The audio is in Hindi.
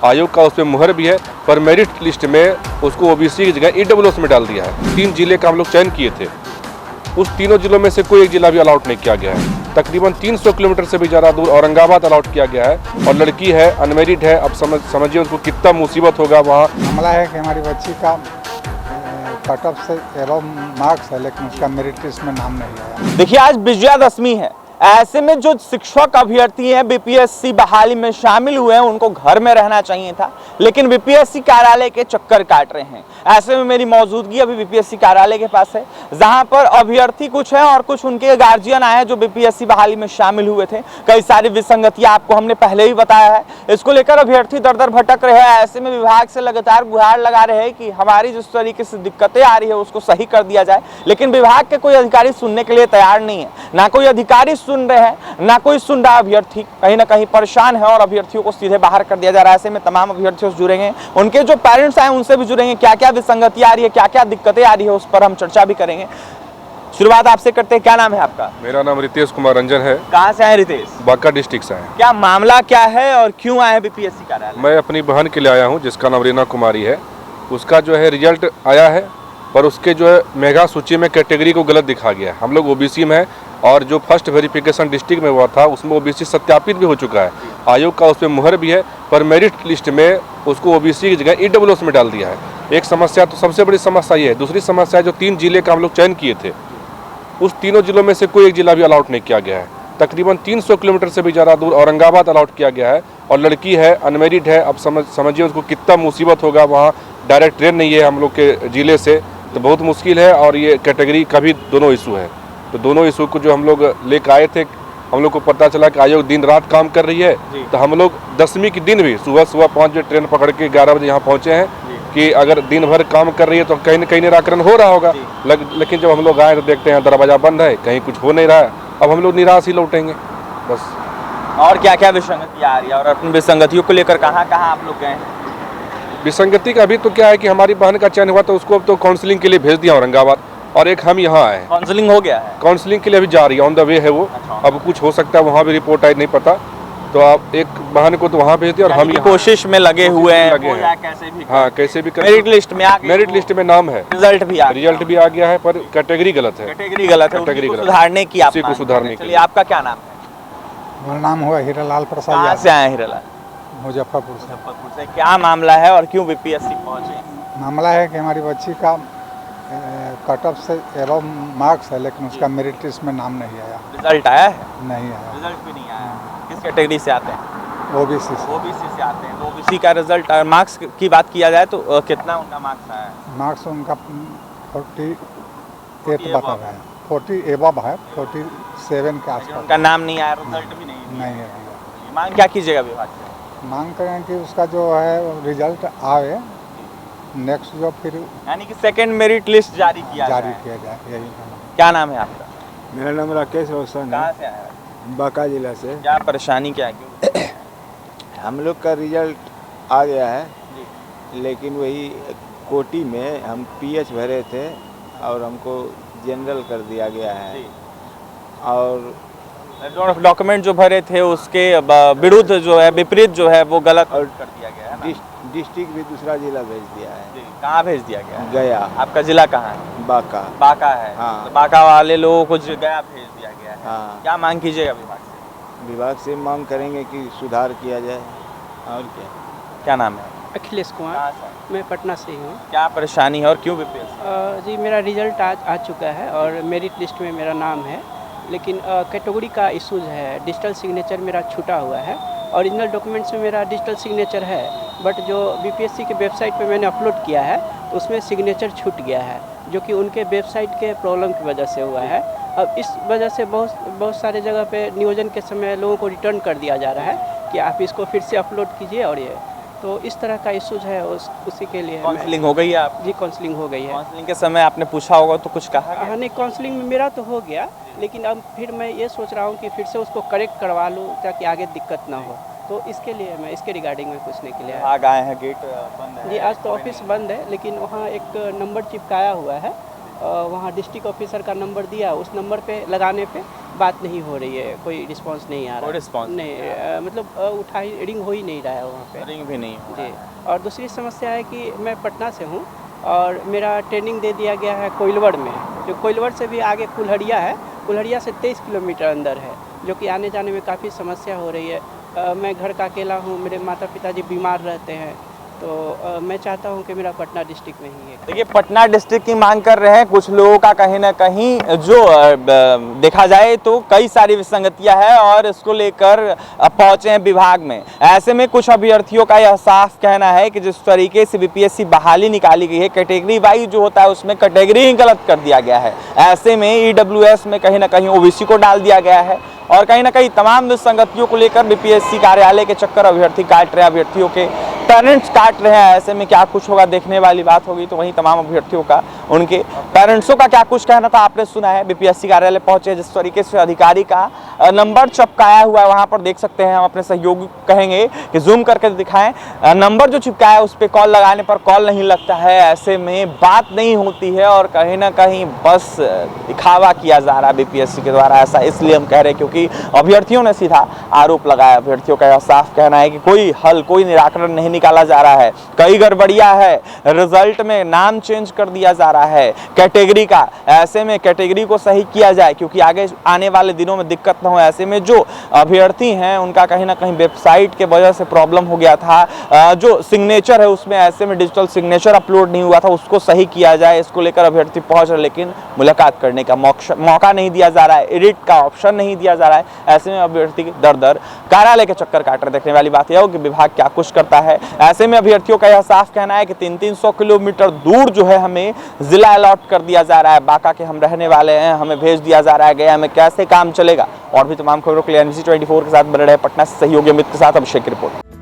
आयोग का उस पर मुहर भी है, पर मेरिट लिस्ट में उसको ओबीसी की जगह ईडब्ल्यूएस में डाल दिया है। 3 जिले का हम लोग चयन किए थे, उस तीनों जिलों में से कोई एक जिला भी अलॉट नहीं किया गया है। तकरीबन 300 किलोमीटर से भी ज़्यादा दूर औरंगाबाद अलॉट किया गया है और लड़की है, अनमेरिड है। अब समझिए उसको कितना मुसीबत होगा वहाँ। मामला है कि हमारी बच्ची का कट ऑफ से एबव मार्क्स है, लेकिन उसका मेरिट लिस्ट में नाम नहीं आया। देखिए, आज विजयादशमी है। ऐसे में जो शिक्षक अभ्यर्थी हैं बीपीएससी बहाली में शामिल हुए हैं, उनको घर में रहना चाहिए था, लेकिन बीपीएससी कार्यालय के चक्कर काट रहे हैं। ऐसे में मेरी मौजूदगी अभी बीपीएससी कार्यालय के पास है, जहां पर अभ्यर्थी कुछ हैं और कुछ उनके गार्जियन आए हैं जो बीपीएससी बहाली में शामिल हुए थे। कई सारी विसंगतियां आपको हमने पहले ही बताया है, इसको लेकर अभ्यर्थी दर दर भटक रहे हैं। ऐसे में विभाग से लगातार गुहार लगा रहे हैं कि हमारी जिस तरीके से दिक्कतें आ रही है उसको सही कर दिया जाए, लेकिन विभाग के कोई अधिकारी सुनने के लिए तैयार नहीं है। ना कोई अधिकारी सुन रहे हैं, ना कोई सुन रहा। अभ्यर्थी कहीं ना कहीं परेशान है और अभ्यर्थियों को सीधे बाहर कर दिया जा रहा है। ऐसे में तमाम अभ्यर्थियों से जुड़ेंगे, उनके जो पेरेंट्स आए उनसे भी जुड़ेंगे, क्या क्या विसंगतियां आ रही है, क्या क्या दिक्कतें आ रही है, उस पर हम चर्चा भी करेंगे। शुरुआत आपसे करते हैं, क्या नाम है आपका? मेरा नाम रितेश कुमार रंजन है। कहाँ से आए रितेश? बांका डिस्ट्रिक्ट से है। क्या मामला क्या है और क्यों आए बीपीएससी कार्यालय? मैं अपनी बहन के लिए आया हूँ जिसका नाम रीना कुमारी है। उसका जो है रिजल्ट आया है, पर उसके जो है मेगा सूची में कैटेगरी को गलत दिखा गया है। हम लोग ओबीसी में है और जो फर्स्ट वेरिफिकेशन डिस्ट्रिक्ट में हुआ था उसमें ओबीसी सत्यापित भी हो चुका है। आयोग का उस पर मुहर भी है, पर मेरिट लिस्ट में उसको ओबीसी की जगह ईडब्ल्यूएस में डाल दिया है। एक समस्या तो सबसे बड़ी समस्या ये है। दूसरी समस्या जो 3 जिले का हम लोग चयन किए थे, उस तीनों जिलों में से कोई एक जिला भी अलॉट नहीं किया गया है। तकरीबन 300 किलोमीटर से भी ज़्यादा दूर औरंगाबाद अलॉट किया गया है और लड़की है, अनमेरिड है। अब समझिए उसको कितना मुसीबत होगा वहाँ। डायरेक्ट ट्रेन नहीं है हम लोग के ज़िले से, तो बहुत मुश्किल है। और ये कैटेगरी का भी दोनों इशू है, तो दोनों इशू को जो हम लोग लेकर आए थे, हम लोग को पता चला कि आयोग दिन रात काम कर रही है। तो हम लोग 10वीं के दिन भी सुबह 5 बजे ट्रेन पकड़ के 11 बजे यहाँ पहुँचे हैं कि अगर दिन भर काम कर रही है तो कहीं न कहीं निराकरण हो रहा होगा। लेकिन जब हम लोग आए तो देखते हैं दरवाज़ा बंद है, कहीं कुछ हो नहीं रहा है। अब हम लोग निराश ही लौटेंगे बस। और क्या क्या विसंगति आ रही है और अपनी विसंगतियों को लेकर कहाँ कहाँ आप लोग गए हैं? विसंगति का अभी तो क्या है कि हमारी बहन का चयन हुआ तो उसको अब तो काउंसलिंग के लिए भेज दिया औरंगाबाद, और एक हम यहाँ आए। काउंसलिंग हो गया है? काउंसलिंग के लिए अभी जा रही है, ऑन द वे है वो। अब कुछ हो सकता है, वहाँ भी रिपोर्ट आई नहीं पता। तो आप एक बहन को तो वहाँ भेज दिया और हम कोशिश में लगे हुए हैं। कैसे भी हाँ, कैसे भी मेरिट लिस्ट में मेरिट लिस्ट में नाम है, रिजल्ट भी आ गया है, पर कैटेगरी गलत है। कैटेगरी गलत है, कैटेगरी गलत सुधारने की उसी को सुधारने के लिए। आपका क्या नाम है? मेरा नाम हुआ हीरालाल प्रसाद। कहाँ से आए हीरालाल? मुजफ्फरपुर से। क्या मामला है और क्यों बीपीएससी पहुंचे? मामला है कि हमारी बच्ची का कट ऑफ से एबव मार्क्स है, लेकिन उसका मेरिट लिस्ट में नाम नहीं आया। रिजल्ट आया है? नहीं आया। रिजल्ट भी नहीं आया। किस कैटेगरी से आते हैं? ओबीसी से। ओबीसी से आते हैं। तो ओबीसी का रिजल्ट और मार्क्स की बात किया जाए तो कितना उनका मार्क्स आया है? मार्क्स उनका 48 बता रहा है, 40 एबव है, 47 के आसपास। उनका नाम नहीं आया, रिजल्ट भी नहीं है। मांग क्या कीजिएगा विभाग से? मांग करें कि उसका जो है रिजल्ट आवे, नेक्स्ट जो फिर यानी कि सेकंड मेरिट लिस्ट जारी किया जाए। यही। क्या नाम है आपका? मेरा नाम राकेश रोशन कहाँ है, से आया? बांका जिला से। क्या परेशानी क्या है? हम लोग का रिजल्ट आ गया है, लेकिन वही कोटी में हम पीएच भरे थे और हमको जनरल कर दिया गया है। और डॉक्यूमेंट जो भरे थे उसके विरुद्ध जो है, विपरीत जो है वो गलत कर दिया गया है। डिस्ट्रिक्ट भी दूसरा जिला भेज दिया है। कहाँ भेज दिया गया है? गया। आपका जिला कहाँ है? बांका। बांका है। हाँ। तो बांका वाले लोगों को गया भेज दिया गया है। हाँ। क्या मांग कीजिएगा विभाग से? विभाग से मांग करेंगे कि सुधार किया जाए। और क्या नाम है? अखिलेश कुमार, मैं पटना से ही हूँ। क्या परेशानी है और क्यों बीपीएससी? जी, मेरा रिजल्ट आ चुका है और मेरिट लिस्ट में मेरा नाम है, लेकिन कैटेगरी का इशूज़ है। डिजिटल सिग्नेचर मेरा छूटा हुआ है, ओरिजिनल डॉक्यूमेंट्स में मेरा डिजिटल सिग्नेचर है, बट जो बीपीएससी के वेबसाइट पे मैंने अपलोड किया है उसमें सिग्नेचर छूट गया है, जो कि उनके वेबसाइट के प्रॉब्लम की वजह से हुआ है। अब इस वजह से बहुत सारे जगह पे नियोजन के समय लोगों को रिटर्न कर दिया जा रहा है कि आप इसको फिर से अपलोड कीजिए, और ये तो इस तरह का इशूज़ है। उसी के लिए काउंसलिंग हो गई है आप? जी, काउंसलिंग हो गई है। काउंसलिंग के समय आपने पूछा होगा तो कुछ कहा? हाँ, नहीं, काउंसलिंग में मेरा तो हो गया, लेकिन अब फिर मैं ये सोच रहा हूँ कि फिर से उसको करेक्ट करवा लूँ ताकि आगे दिक्कत ना हो। तो इसके लिए मैं इसके रिगार्डिंग में पूछने के लिए आया। आए हैं, गेट बंद है? जी, आज तो ऑफिस बंद है, लेकिन वहाँ एक नंबर चिपकाया हुआ है वहाँ डिस्ट्रिक्ट ऑफिसर का नंबर दिया, उस नंबर पे लगाने पे बात नहीं हो रही है, कोई रिस्पांस नहीं आ रहा। कोई रिस्पांस नहीं, मतलब उठाई रिंग हो ही नहीं रहा है वहाँ पे। रिंग भी नहीं हो रहा जी। और दूसरी समस्या है कि मैं पटना से हूँ और मेरा ट्रेनिंग दे दिया गया है कोइलवर में, जो कोइलवर से भी आगे कुल्हड़िया है, कुल्हड़िया से 23 किलोमीटर अंदर है, जो कि आने जाने में काफ़ी समस्या हो रही है। मैं घर का अकेला हूँ, मेरे माता पिताजी बीमार रहते हैं, तो मैं चाहता हूँ कि मेरा पटना डिस्ट्रिक्ट में ही है। देखिए, पटना डिस्ट्रिक्ट की मांग कर रहे हैं कुछ लोगों का, कहीं ना कहीं जो देखा जाए तो कई सारी विसंगतियां हैं और इसको लेकर पहुंचे हैं विभाग में। ऐसे में कुछ अभ्यर्थियों का यह साफ कहना है कि जिस तरीके से बीपीएससी बहाली निकाली गई है, कैटेगरी वाइज जो होता है उसमें कैटेगरी ही गलत कर दिया गया है। ऐसे में ईडब्ल्यूएस में कहीं ना कहीं ओबीसी को डाल दिया गया है और कहीं ना कहीं तमाम विसंगतियों को लेकर बीपीएससी कार्यालय के चक्कर अभ्यर्थी काट रहे हैं, अभ्यर्थियों के पेरेंट्स काट रहे हैं। ऐसे में क्या कुछ होगा, देखने वाली बात होगी। तो वहीं तमाम अभ्यर्थियों का, उनके पेरेंट्सों का क्या कुछ कहना था आपने सुना है। बीपीएससी कार्यालय पहुंचे, जिस तरीके से अधिकारी का नंबर चिपकाया हुआ है वहां पर देख सकते हैं। हम अपने सहयोगी कहेंगे कि जूम करके दिखाएं। नंबर जो चिपकाया है उस पर कॉल लगाने पर कॉल नहीं लगता है, ऐसे में बात नहीं होती है और कहीं ना कहीं बस दिखावा किया जा रहा है बीपीएससी के द्वारा। ऐसा इसलिए हम कह रहे हैं क्योंकि अभ्यर्थियों ने सीधा आरोप लगाया। अभ्यर्थियों का यह साफ कहना है कि कोई हल, कोई निराकरण नहीं निकाला जा रहा है, कई गड़बड़ियां है, रिजल्ट में नाम चेंज कर दिया जा रहा है कैटेगरी का। ऐसे में कैटेगरी को सही किया जाए क्योंकि आगे आने वाले दिनों में दिक्कत न हो। ऐसे में जो अभ्यर्थी हैं उनका कहीं ना कहीं वेबसाइट के वजह से प्रॉब्लम हो गया था, जो सिग्नेचर है उसमें ऐसे में डिजिटल सिग्नेचर अपलोड नहीं हुआ था, उसको सही किया जाए। इसको लेकर अभ्यर्थी पहुंच रहे, लेकिन मुलाकात करने का मौका नहीं दिया जा रहा है, एडिट का ऑप्शन नहीं दिया जा रहा है। ऐसे में अभ्यर्थी दर दर कार्यालय के चक्कर काट रहे। देखने वाली बात यह हो कि विभाग क्या कुछ करता है। ऐसे में अभ्यर्थियों का यह साफ कहना है कि 300 किलोमीटर दूर जो है हमें जिला अलॉट कर दिया जा रहा है। बांका के हम रहने वाले हैं, हमें भेज दिया जा रहा है, गया में कैसे काम चलेगा। और भी तमाम खबरों के लिए NBC 24 के साथ बने रहे। पटना से सहयोगी अमित के साथ अभिषेक की रिपोर्ट।